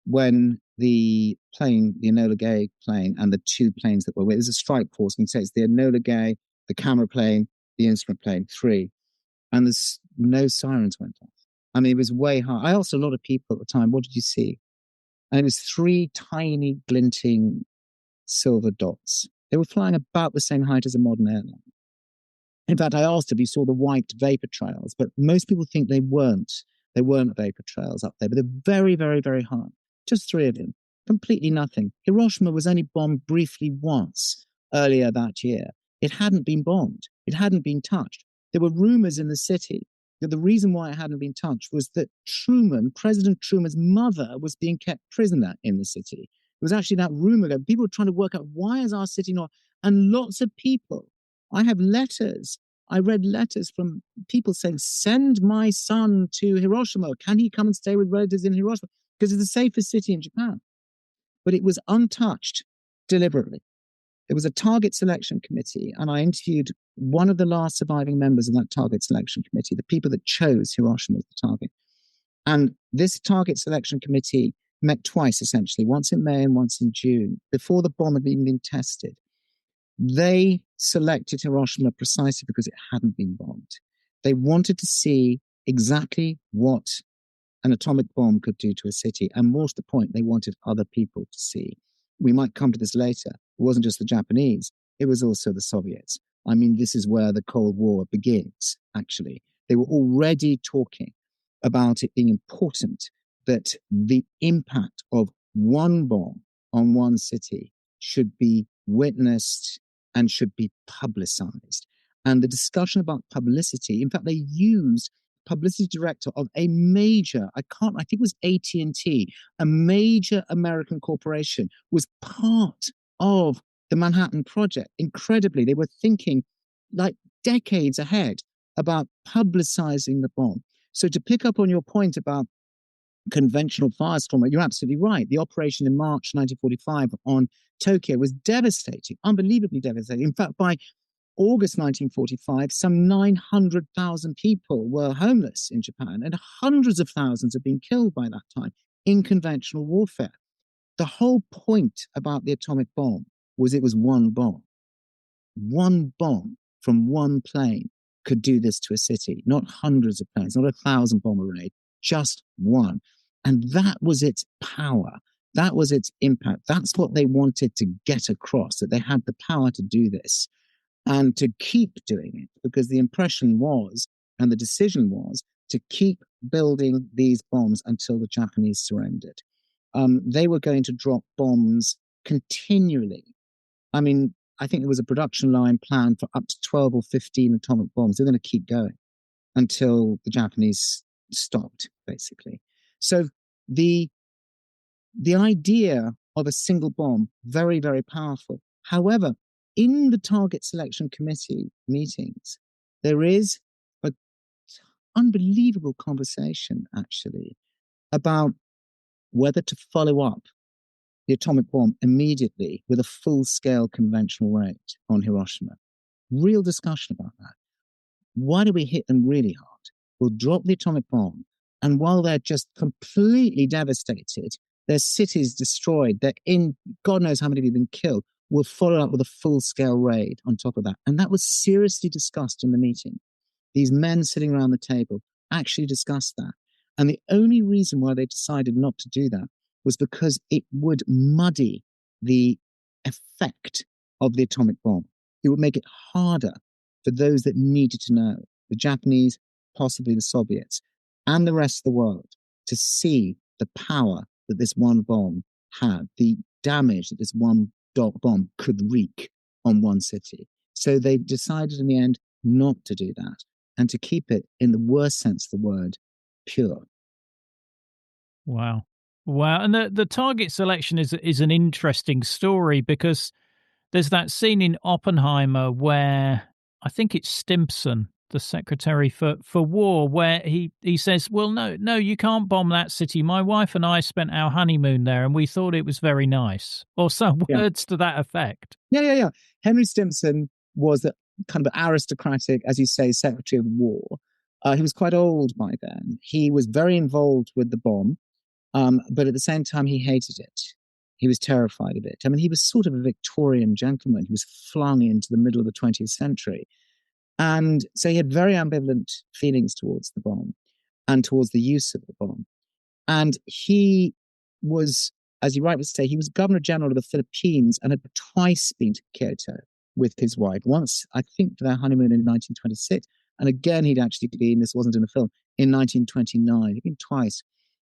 when the plane, the Enola Gay plane, and the two planes that were with, there's a strike force, and say it's the Enola Gay, the camera plane, the instrument plane, 3. And there's no sirens went off. It was way high. I asked a lot of people at the time, what did you see? And it was 3 tiny, glinting silver dots. They were flying about the same height as a modern airline. In fact, I asked if you saw the white vapor trails, but most people think they weren't. They weren't vapor trails up there, but they're very, very, very high. Just 3 of them. Completely nothing. Hiroshima was only bombed briefly once earlier that year. It hadn't been bombed. It hadn't been touched. There were rumors in the city that the reason why it hadn't been touched was that President Truman's mother, was being kept prisoner in the city. It was actually that rumor that people were trying to work out, why is our city not? And lots of people, I have letters. I read letters from people saying, send my son to Hiroshima. Can he come and stay with relatives in Hiroshima? Because it's the safest city in Japan. But it was untouched deliberately. There was a target selection committee, and I interviewed one of the last surviving members of that target selection committee, the people that chose Hiroshima as the target. And this target selection committee met twice, essentially, once in May and once in June, before the bomb had even been tested. They selected Hiroshima precisely because it hadn't been bombed. They wanted to see exactly what an atomic bomb could do to a city. And more to the point, they wanted other people to see. We might come to this later. It wasn't just the Japanese. It was also the Soviets. This is where the Cold War begins, actually. They were already talking about it being important that the impact of one bomb on one city should be witnessed and should be publicized. And the discussion about publicity, in fact, they used publicity director of a major, I think it was AT&T, a major American corporation, was part of the Manhattan Project. Incredibly, they were thinking like decades ahead about publicizing the bomb. So to pick up on your point about conventional firestorm, you're absolutely right. The operation in March 1945 on Tokyo was devastating, unbelievably devastating. In fact, by August 1945, some 900,000 people were homeless in Japan, and hundreds of thousands had been killed by that time in conventional warfare. The whole point about the atomic bomb was it was one bomb. One bomb from one plane could do this to a city, not hundreds of planes, not 1,000 bomber raid, just one. And that was its power. That was its impact. That's what they wanted to get across, that they had the power to do this. and to keep doing it, because the impression was, and the decision was, to keep building these bombs until the Japanese surrendered. They were going to drop bombs continually. I mean, I think there was a production line planned for up to 12 or 15 atomic bombs. They're going to keep going until the Japanese stopped, basically. So the idea of a single bomb, very, very powerful. However, in the target selection committee meetings, there is an unbelievable conversation, actually, about whether to follow up the atomic bomb immediately with a full-scale conventional rate on Hiroshima. Real discussion about that. Why do we hit them really hard? We'll drop the atomic bomb, and while they're just completely devastated, their cities destroyed, they're in, God knows how many have been killed, we'll follow up with a full-scale raid on top of that. And that was seriously discussed in the meeting. These men sitting around the table actually discussed that. And the only reason why they decided not to do that was because it would muddy the effect of the atomic bomb. It would make it harder for those that needed to know, the Japanese, possibly the Soviets, and the rest of the world, to see the power that this one bomb had, the damage that this one bomb could wreak on one city. So they decided in the end not to do that and to keep it, in the worst sense of the word, pure. Wow. Wow. And the target selection is an interesting story, because there's that scene in Oppenheimer where I think it's Stimson, the secretary for war, where he says, well, no, you can't bomb that city. My wife and I spent our honeymoon there and we thought it was very nice, or some words to that effect. Yeah. Henry Stimson was the kind of aristocratic, as you say, secretary of war. He was quite old by then. He was very involved with the bomb, but at the same time, he hated it. He was terrified of it. I mean, he was sort of a Victorian gentleman. He was flung into the middle of the 20th century. And so he had very ambivalent feelings towards the bomb and towards the use of the bomb. And he was, as you rightly say, he was Governor General of the Philippines and had twice been to Kyoto with his wife. Once, I think, for their honeymoon in 1926. And again, he'd actually been, this wasn't in the film, in 1929. He'd been twice.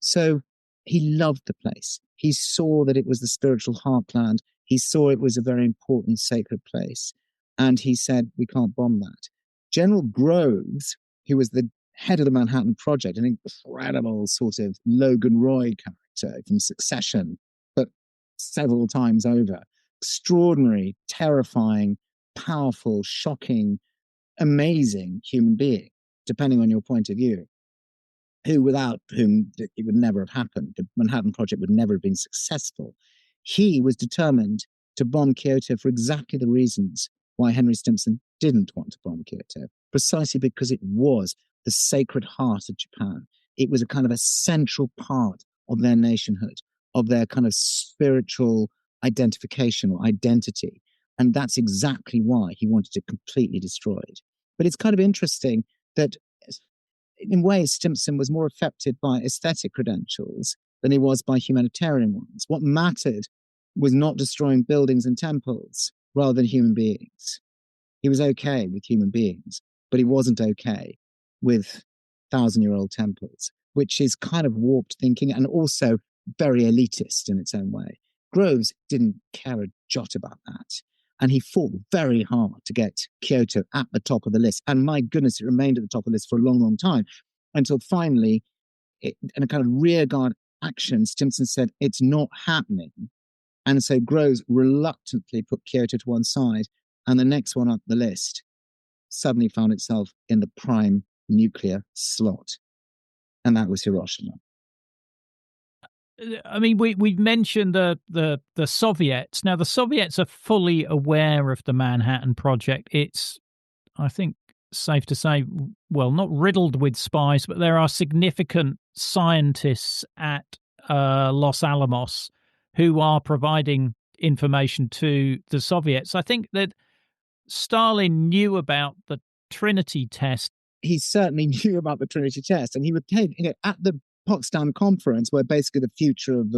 So he loved the place. He saw that it was the spiritual heartland. He saw it was a very important, sacred place. And he said, we can't bomb that. General Groves, who was the head of the Manhattan Project, an incredible sort of Logan Roy character from Succession, but several times over. Extraordinary, terrifying, powerful, shocking, amazing human being, depending on your point of view, who without whom it would never have happened. The Manhattan Project would never have been successful. He was determined to bomb Kyoto for exactly the reasons why Henry Stimson didn't want to bomb Kyoto, precisely because it was the sacred heart of Japan. It was a kind of a central part of their nationhood, of their kind of spiritual identification or identity. And that's exactly why he wanted to completely destroy it. But it's kind of interesting that in ways, Stimson was more affected by aesthetic credentials than he was by humanitarian ones. What mattered was not destroying buildings and temples rather than human beings. He was okay with human beings, but he wasn't okay with 1,000-year-old temples, which is kind of warped thinking and also very elitist in its own way. Groves didn't care a jot about that. And he fought very hard to get Kyoto at the top of the list. And my goodness, it remained at the top of the list for a long, long time, until finally, in a kind of rearguard action, Stimson said, it's not happening. And so Groves reluctantly put Kyoto to one side, and the next one up the list suddenly found itself in the prime nuclear slot. And that was Hiroshima. I mean, we mentioned the Soviets. Now, the Soviets are fully aware of the Manhattan Project. It's, I think, safe to say, well, not riddled with spies, but there are significant scientists at Los Alamos who are providing information to the Soviets. I think that Stalin knew about the Trinity test. He certainly knew about the Trinity test, and he would take, at the Potsdam Conference, where basically the future of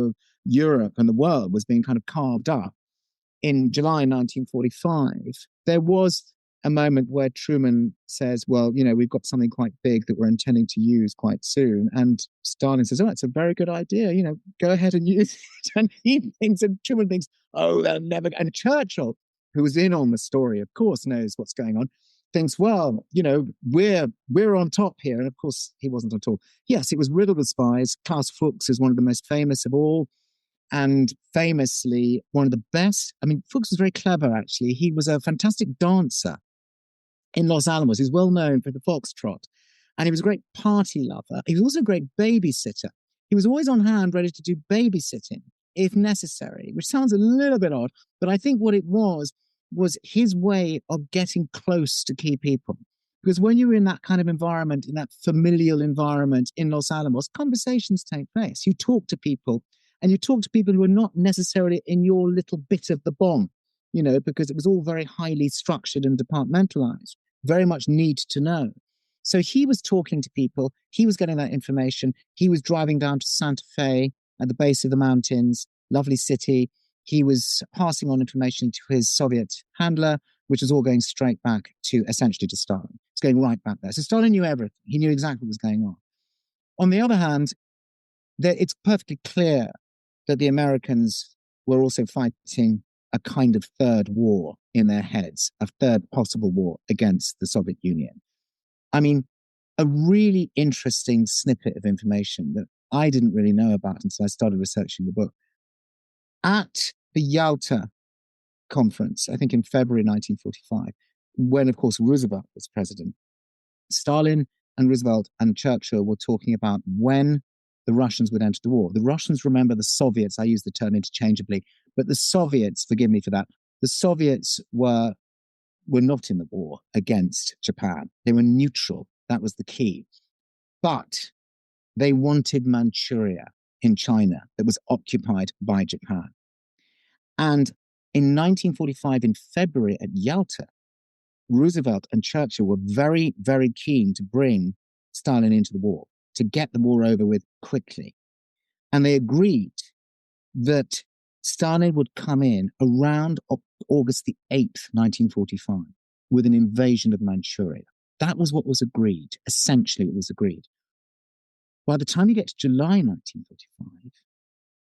Europe and the world was being kind of carved up in July 1945, there was a moment where Truman says, well, we've got something quite big that we're intending to use quite soon. And Stalin says, oh, it's a very good idea. Go ahead and use it. And Truman thinks, oh, they'll never. And Churchill, who was in on the story, of course, knows what's going on, thinks, well, we're on top here. And of course, he wasn't at all. Yes, it was riddled with spies. Klaus Fuchs is one of the most famous of all. And famously, one of the best. I mean, Fuchs was very clever, actually. He was a fantastic dancer in Los Alamos. He's well known for the foxtrot. And he was a great party lover. He was also a great babysitter. He was always on hand, ready to do babysitting if necessary, which sounds a little bit odd, but I think what it was his way of getting close to key people. Because when you're in that kind of environment, in that familial environment in Los Alamos, conversations take place. You talk to people, and you talk to people who are not necessarily in your little bit of the bomb, because it was all very highly structured and departmentalized, very much need to know. So he was talking to people, he was getting that information, he was driving down to Santa Fe at the base of the mountains, lovely city. He was passing on information to his Soviet handler, which was all going straight back to essentially to Stalin. It's going right back there. So Stalin knew everything. He knew exactly what was going on. On the other hand, it's perfectly clear that the Americans were also fighting a kind of third war in their heads, a third possible war against the Soviet Union. I mean, a really interesting snippet of information that I didn't really know about until I started researching the book. At the Yalta conference, I think in February 1945, when, of course, Roosevelt was president, Stalin and Roosevelt and Churchill were talking about when the Russians would enter the war. The Russians remember the Soviets. I use the term interchangeably, but the Soviets, forgive me for that, the Soviets were not in the war against Japan. They were neutral. That was the key. But they wanted Manchuria in China that was occupied by Japan. And in 1945, in February at Yalta, Roosevelt and Churchill were very, very keen to bring Stalin into the war, to get the war over with quickly. And they agreed that Stalin would come in around August the 8th, 1945, with an invasion of Manchuria. That was what was agreed. Essentially, it was agreed. By the time you get to July 1945,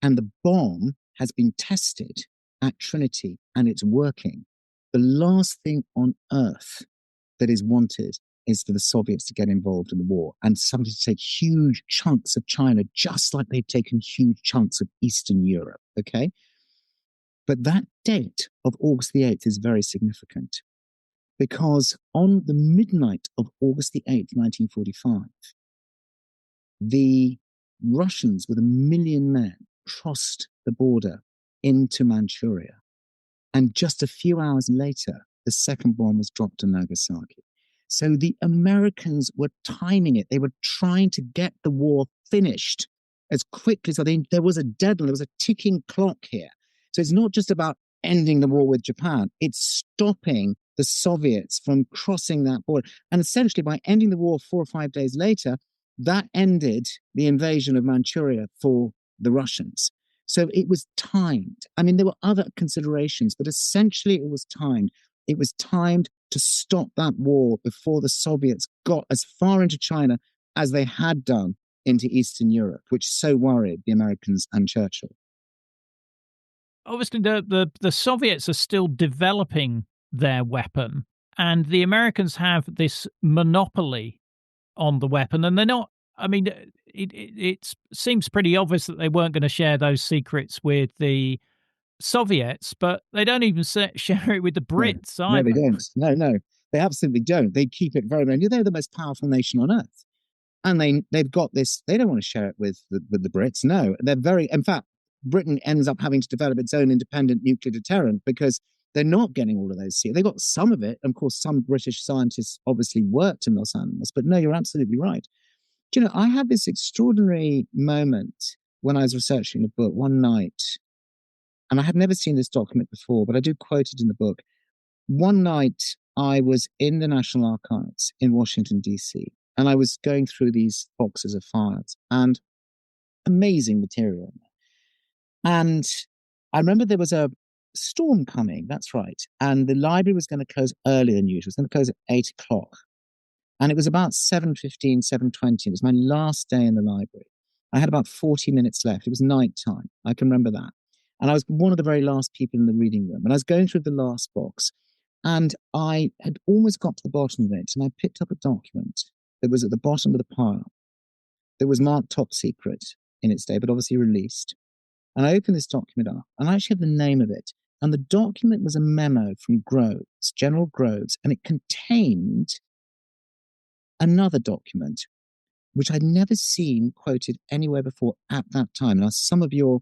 and the bomb has been tested at Trinity and it's working, the last thing on earth that is wanted is for the Soviets to get involved in the war and somebody to take huge chunks of China, just like they've taken huge chunks of Eastern Europe, okay? But that date of August the 8th is very significant because on the midnight of August the 8th, 1945, the Russians with 1 million men crossed the border into Manchuria. And just a few hours later, the second bomb was dropped on Nagasaki. So the Americans were timing it. They were trying to get the war finished as quickly as there was a deadline. There was a ticking clock here. So it's not just about ending the war with Japan. It's stopping the Soviets from crossing that border. And essentially, by ending the war 4 or 5 days later, that ended the invasion of Manchuria for the Russians. So it was timed. I mean, there were other considerations, but essentially it was timed. It was timed to stop that war before the Soviets got as far into China as they had done into Eastern Europe, which so worried the Americans and Churchill. Obviously, the Soviets are still developing their weapon, and the Americans have this monopoly on the weapon, and they're not. I mean, it seems pretty obvious that they weren't going to share those secrets with the Soviets, but they don't even share it with the Brits either. No, they don't. No, they absolutely don't. They keep it very, very. They're the most powerful nation on earth, and they've got this. They don't want to share it with the Brits. No, they're very. In fact, Britain ends up having to develop its own independent nuclear deterrent because they're not getting all of those secrets. They got some of it. Of course, some British scientists obviously worked in Los Alamos, but no, you're absolutely right. Do you know, I had this extraordinary moment when I was researching the book one night, and I had never seen this document before, but I do quote it in the book. One night, I was in the National Archives in Washington, D.C., and I was going through these boxes of files, and amazing material. And I remember there was a storm coming, that's right. And the library was going to close earlier than usual. It was going to close at 8 o'clock. And it was about 7:15, 7:20. It was my last day in the library. I had about 40 minutes left. It was night time. I can remember that. And I was one of the very last people in the reading room. And I was going through the last box. And I had almost got to the bottom of it. And I picked up a document that was at the bottom of the pile that was marked top secret in its day, but obviously released. And I opened this document up, and I actually had the name of it. And the document was a memo from Groves, General Groves, and it contained another document, which I'd never seen quoted anywhere before at that time. Now, some of your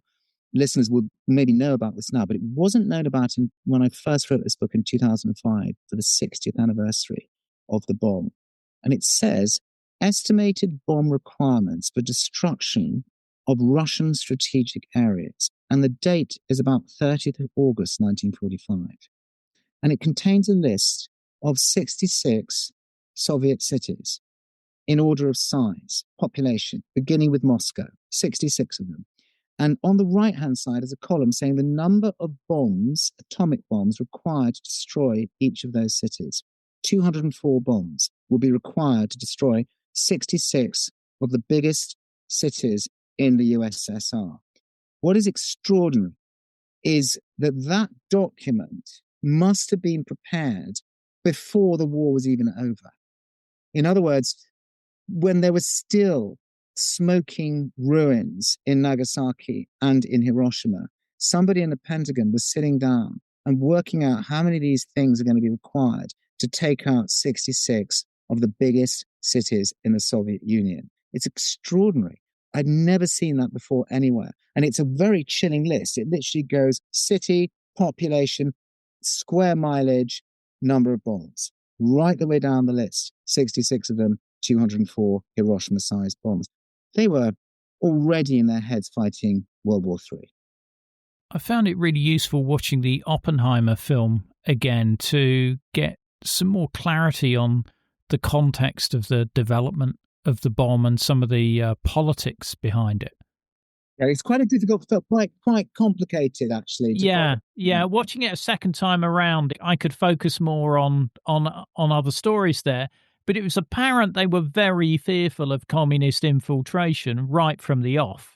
listeners would maybe know about this now, but it wasn't known about when I first wrote this book in 2005 for the 60th anniversary of the bomb. And it says, estimated bomb requirements for destruction of Russian strategic areas. And the date is about 30th of August, 1945. And it contains a list of 66 Soviet cities in order of size, population, beginning with Moscow, 66 of them. And on the right-hand side is a column saying the number of bombs, atomic bombs, required to destroy each of those cities. 204 bombs will be required to destroy 66 of the biggest cities in the USSR. What is extraordinary is that that document must have been prepared before the war was even over. In other words, when there was still smoking ruins in Nagasaki and in Hiroshima, somebody in the Pentagon was sitting down and working out how many of these things are going to be required to take out 66 of the biggest cities in the Soviet Union. It's extraordinary. I'd never seen that before anywhere. And it's a very chilling list. It literally goes city, population, square mileage, number of bombs, right the way down the list. 66 of them, 204 Hiroshima-sized bombs. They were already in their heads fighting World War III. I found it really useful watching the Oppenheimer film again to get some more clarity on the context of the development of the bomb and some of the politics behind it. Yeah, it's quite a difficult film, quite complicated, actually. Yeah. Watching it a second time around, I could focus more on other stories there. But it was apparent they were very fearful of communist infiltration right from the off.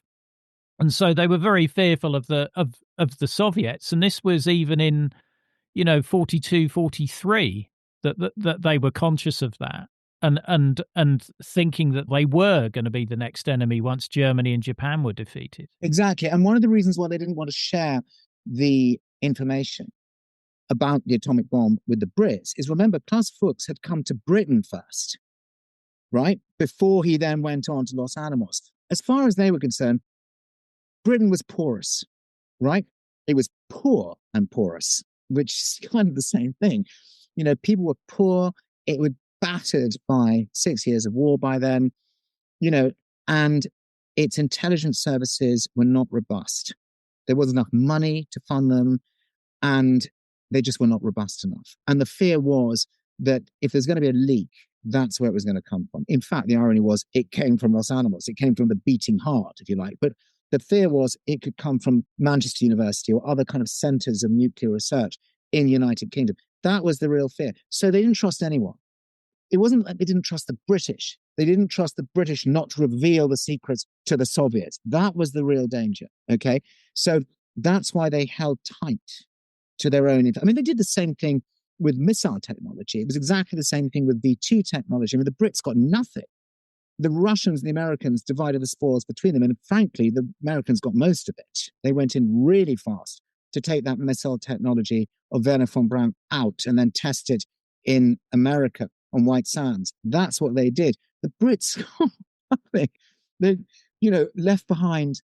And so they were very fearful of the Soviets. And this was even in, 42, 43, that they were conscious of that and thinking that they were going to be the next enemy once Germany and Japan were defeated. Exactly. And one of the reasons why they didn't want to share the information about the atomic bomb with the Brits is, remember, Klaus Fuchs had come to Britain first, right? Before he then went on to Los Alamos. As far as they were concerned, Britain was porous, right? It was poor and porous, which is kind of the same thing. People were poor. It was battered by 6 years of war by then, and its intelligence services were not robust. There wasn't enough money to fund them, and they just were not robust enough. And the fear was that if there's going to be a leak, that's where it was going to come from. In fact, the irony was it came from Los Alamos. It came from the beating heart, if you like. But the fear was it could come from Manchester University or other kind of centers of nuclear research in the United Kingdom. That was the real fear. So they didn't trust anyone. It wasn't like they didn't trust the British. They didn't trust the British not to reveal the secrets to the Soviets. That was the real danger, okay? So that's why they held tight to their own. I mean, they did the same thing with missile technology. It was exactly the same thing with V2 technology. I mean, the Brits got nothing. The Russians and the Americans divided the spoils between them. And frankly, the Americans got most of it. They went in really fast to take that missile technology of Werner von Braun out and then test it in America on White Sands. That's what they did. The Brits got nothing. They, left behind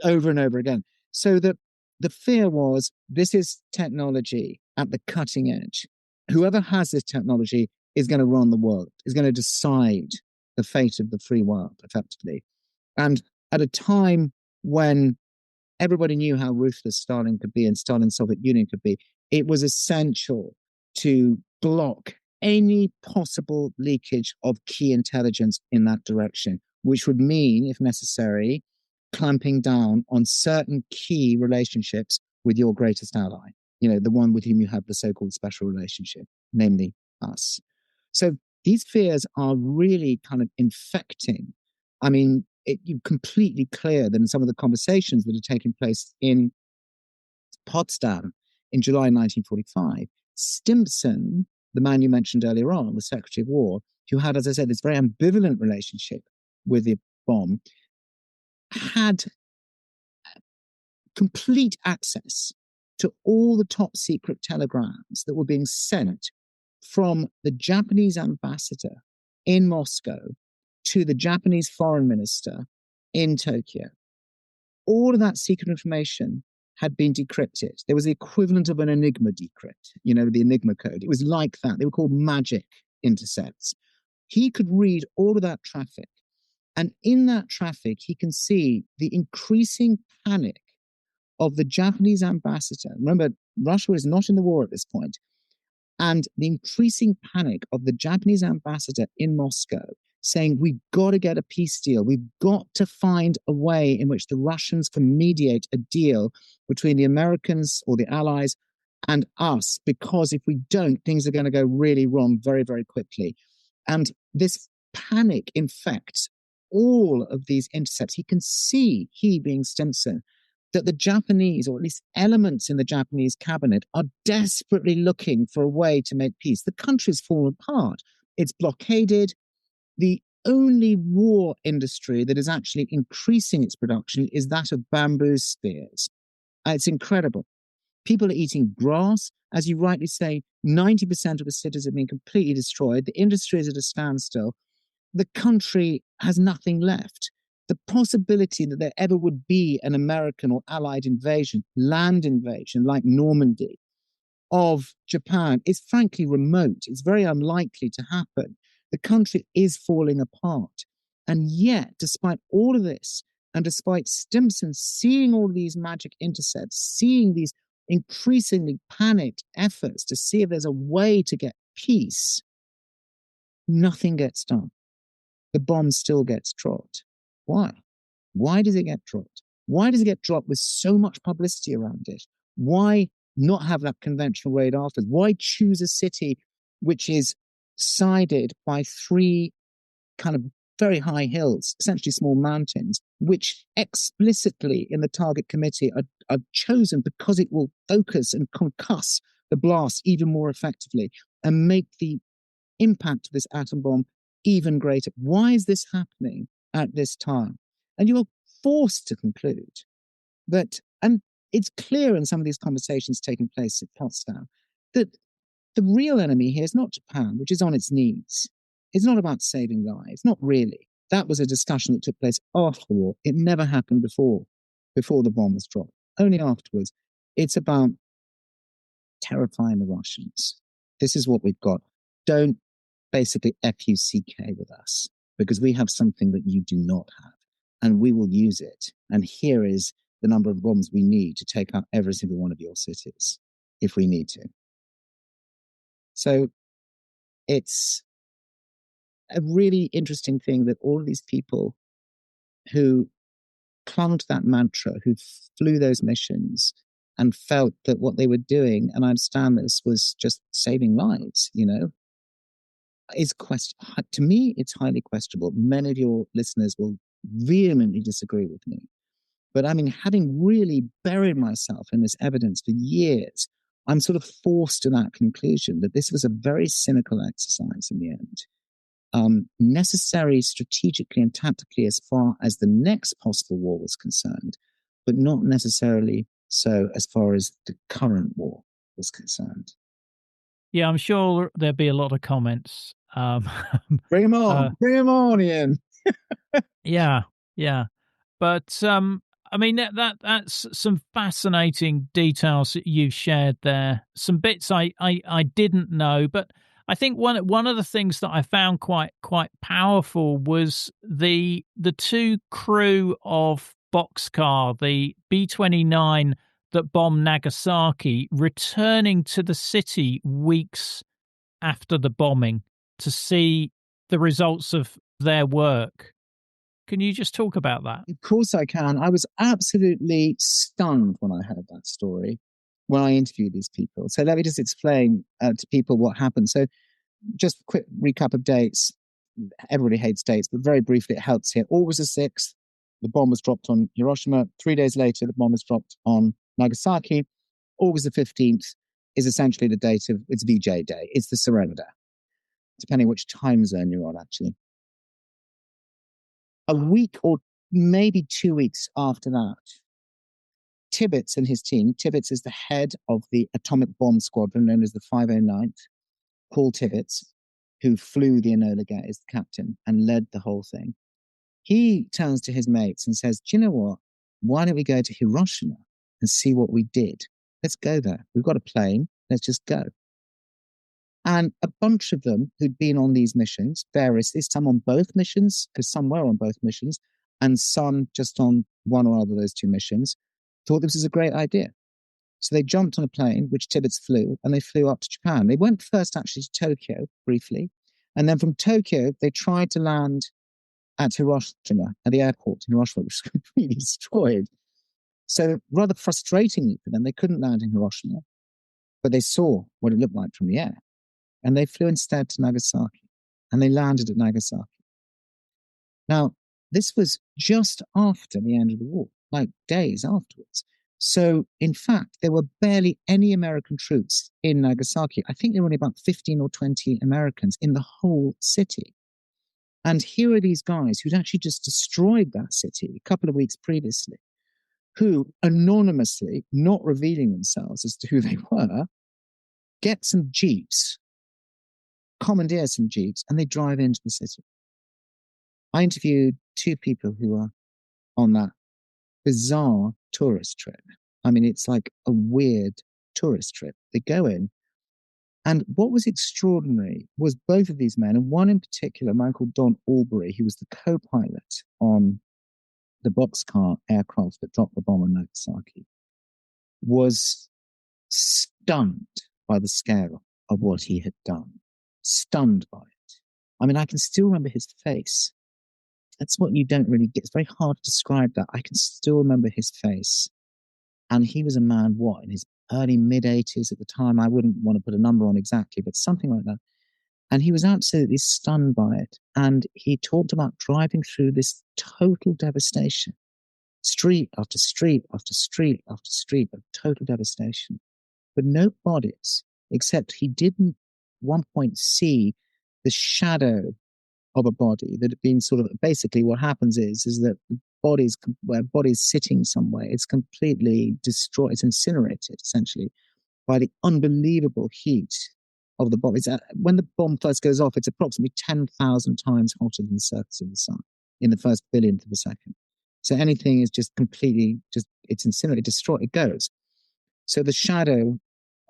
over and over again. So the fear was, this is technology at the cutting edge. Whoever has this technology is going to run the world, is going to decide the fate of the free world, effectively. And at a time when everybody knew how ruthless Stalin could be and Stalin's Soviet Union could be, it was essential to block any possible leakage of key intelligence in that direction, which would mean, if necessary, clamping down on certain key relationships with your greatest ally, the one with whom you have the so-called special relationship, namely us. So these fears are really kind of infecting. I mean, it's completely clear that in some of the conversations that are taking place in Potsdam in July 1945, Stimson, the man you mentioned earlier on, the Secretary of War, who had, as I said, this very ambivalent relationship with the bomb, had complete access to all the top secret telegrams that were being sent from the Japanese ambassador in Moscow to the Japanese foreign minister in Tokyo. All of that secret information had been decrypted. There was the equivalent of an Enigma decrypt, the Enigma code. It was like that. They were called magic intercepts. He could read all of that traffic. And in that traffic, he can see the increasing panic of the Japanese ambassador. Remember, Russia is not in the war at this point. And the increasing panic of the Japanese ambassador in Moscow saying, we've got to get a peace deal. We've got to find a way in which the Russians can mediate a deal between the Americans or the Allies and us, because if we don't, things are going to go really wrong very, very quickly. And this panic infects all of these intercepts. He can see, he being Stimson, that the Japanese, or at least elements in the Japanese cabinet, are desperately looking for a way to make peace. The country's fallen apart. It's blockaded. The only war industry that is actually increasing its production is that of bamboo spears. It's incredible. People are eating grass. As you rightly say, 90% of the cities have been completely destroyed. The industry is at a standstill. The country has nothing left. The possibility that there ever would be an American or Allied invasion, land invasion like Normandy, of Japan is frankly remote. It's very unlikely to happen. The country is falling apart. And yet, despite all of this, and despite Stimson seeing all these magic intercepts, seeing these increasingly panicked efforts to see if there's a way to get peace, nothing gets done. The bomb still gets dropped. Why? Why does it get dropped? Why does it get dropped with so much publicity around it? Why not have that conventional raid afterwards? Why choose a city which is sided by three kind of very high hills, essentially small mountains, which explicitly in the target committee are chosen because it will focus and concuss the blast even more effectively and make the impact of this atom bomb even greater? Why is this happening at this time? And you're forced to conclude that, and it's clear in some of these conversations taking place at Potsdam, that the real enemy here is not Japan, which is on its knees. It's not about saving lives, not really. That was a discussion that took place after the war. It never happened before the bomb was dropped, only afterwards. It's about terrifying the Russians. This is what we've got. Don't basically FUCK with us, because we have something that you do not have, and we will use it. And here is the number of bombs we need to take out every single one of your cities, if we need to. So it's a really interesting thing that all of these people who clung to that mantra, who flew those missions and felt that what they were doing, and I understand this, was just saving lives, is to me, it's highly questionable. Many of your listeners will vehemently disagree with me. But I mean, having really buried myself in this evidence for years, I'm sort of forced to that conclusion that this was a very cynical exercise in the end. Necessary strategically and tactically as far as the next possible war was concerned, but not necessarily so as far as the current war was concerned. Yeah, I'm sure there'll be a lot of comments. Bring them on. Bring them on, Ian. Yeah. But I mean, that's some fascinating details that you've shared there. Some bits I didn't know, but I think one of the things that I found quite powerful was the two crew of Boxcar, the B-29 that bombed Nagasaki, returning to the city weeks after the bombing to see the results of their work. Can you just talk about that? Of course I can. I was absolutely stunned when I heard that story, when I interviewed these people. So let me just explain to people what happened. So just a quick recap of dates. Everybody hates dates, but very briefly, it helps here. August the 6th, the bomb was dropped on Hiroshima. 3 days later, the bomb was dropped on Nagasaki. August the 15th is essentially the date of, it's VJ Day. It's the surrender, depending which time zone you're on, actually. A week or maybe 2 weeks after that, Tibbets and his team, Tibbets is the head of the atomic bomb squadron known as the 509th, Paul Tibbets, who flew the Enola Gay as the captain and led the whole thing. He turns to his mates and says, do you know what? Why don't we go to Hiroshima and see what we did? Let's go there. We've got a plane. Let's just go. And a bunch of them who'd been on these missions, variously, some on both missions, because some were on both missions, and some just on one or other of those two missions, thought this was a great idea. So they jumped on a plane, which Tibbets flew, and they flew up to Japan. They went first actually to Tokyo, briefly. And then from Tokyo, they tried to land at Hiroshima, at the airport in Hiroshima, which was completely destroyed. So rather frustratingly for them, they couldn't land in Hiroshima, but they saw what it looked like from the air. And they flew instead to Nagasaki, and they landed at Nagasaki. Now, this was just after the end of the war, like days afterwards. So, in fact, there were barely any American troops in Nagasaki. I think there were only about 15 or 20 Americans in the whole city. And here are these guys who'd actually just destroyed that city a couple of weeks previously, who anonymously, not revealing themselves as to who they were, get some jeeps, commandeer some jeeps, and they drive into the city. I interviewed two people who were on that bizarre tourist trip. I mean, it's like a weird tourist trip. They go in, and what was extraordinary was both of these men, and one in particular, a man called Don Albury, who was the co-pilot on the boxcar aircraft that dropped the bomb on Nagasaki, was stunned by the scale of what he had done. Stunned by it. I mean, I can still remember his face. That's what you don't really get. It's very hard to describe that. I can still remember his face. And he was a man, what, in his early mid-80s at the time? I wouldn't want to put a number on exactly, but something like that. And he was absolutely stunned by it. And he talked about driving through this total devastation. Street after street after street after street of total devastation. But no bodies, except he didn't at one point see the shadow of a body that had been sort of, basically what happens is that where body's sitting somewhere, it's completely destroyed, it's incinerated essentially by the unbelievable heat of the bomb. When the bomb first goes off, it's approximately 10,000 times hotter than the surface of the sun in the first billionth of a second. So anything is just completely, it's incinerated, destroyed, it goes. So the shadow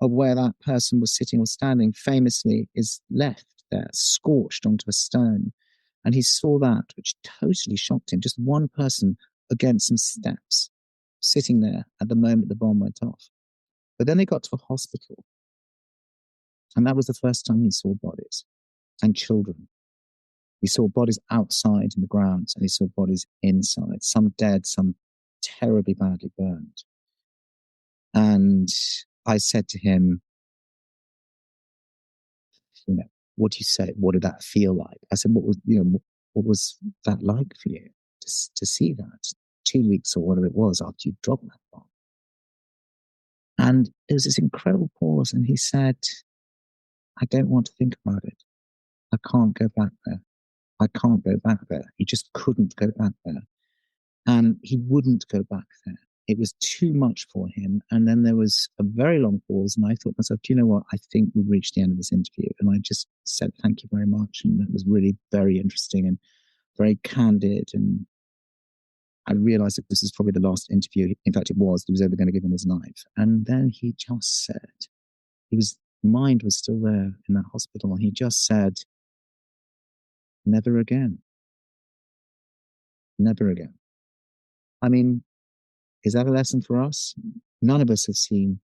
of where that person was sitting or standing famously is left there, scorched onto a stone. And he saw that, which totally shocked him. Just one person against some steps, sitting there at the moment the bomb went off. But then they got to a hospital. And that was the first time he saw bodies and children. He saw bodies outside in the grounds, and he saw bodies inside, some dead, some terribly badly burned. And I said to him, what do you say? What did that feel like? I said, what was that like for you to see that 2 weeks or whatever it was after you dropped that bomb? And it was this incredible pause. And he said, I don't want to think about it. I can't go back there. I can't go back there. He just couldn't go back there. And he wouldn't go back there. It was too much for him. And then there was a very long pause. And I thought to myself, do you know what? I think we've reached the end of this interview. And I just said, thank you very much. And it was really very interesting and very candid. And I realized that this is probably the last interview. In fact, it was. He was ever going to give him his life. And then he just said, mind was still there in that hospital. And he just said, never again. Never again. I mean, is that a lesson for us? None of us have seen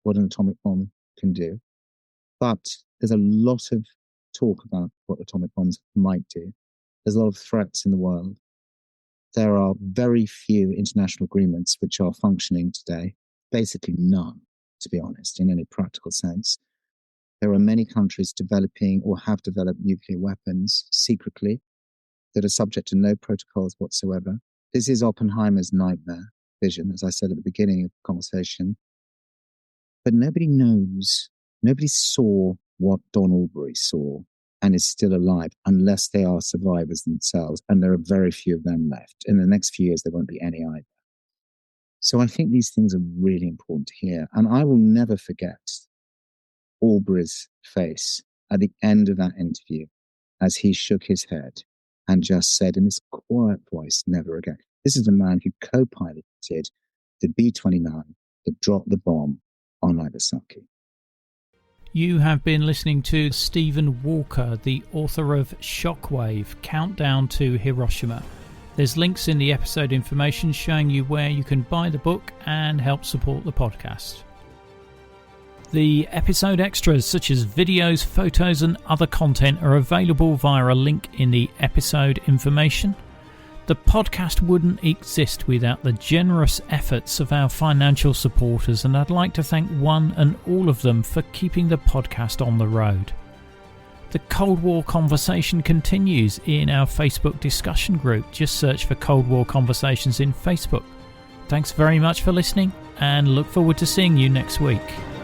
what an atomic bomb can do, but there's a lot of talk about what atomic bombs might do. There's a lot of threats in the world. there are very few international agreements which are functioning today. Basically none, to be honest, in any practical sense. There are many countries developing or have developed nuclear weapons secretly that are subject to no protocols whatsoever. This is Oppenheimer's nightmare vision, as I said at the beginning of the conversation. But nobody knows, nobody saw what Don Albury saw and is still alive unless they are survivors themselves. And there are very few of them left. In the next few years, there won't be any either. So I think these things are really important to hear. And I will never forget Albury's face at the end of that interview as he shook his head and just said in his quiet voice, never again. This is the man who co-piloted the B-29 that dropped the bomb on Nagasaki. You have been listening to Stephen Walker, the author of Shockwave, Countdown to Hiroshima. There's links in the episode information showing you where you can buy the book and help support the podcast. The episode extras such as videos, photos and other content are available via a link in the episode information. The podcast wouldn't exist without the generous efforts of our financial supporters, and I'd like to thank one and all of them for keeping the podcast on the road. The Cold War conversation continues in our Facebook discussion group. Just search for Cold War Conversations in Facebook. Thanks very much for listening and look forward to seeing you next week.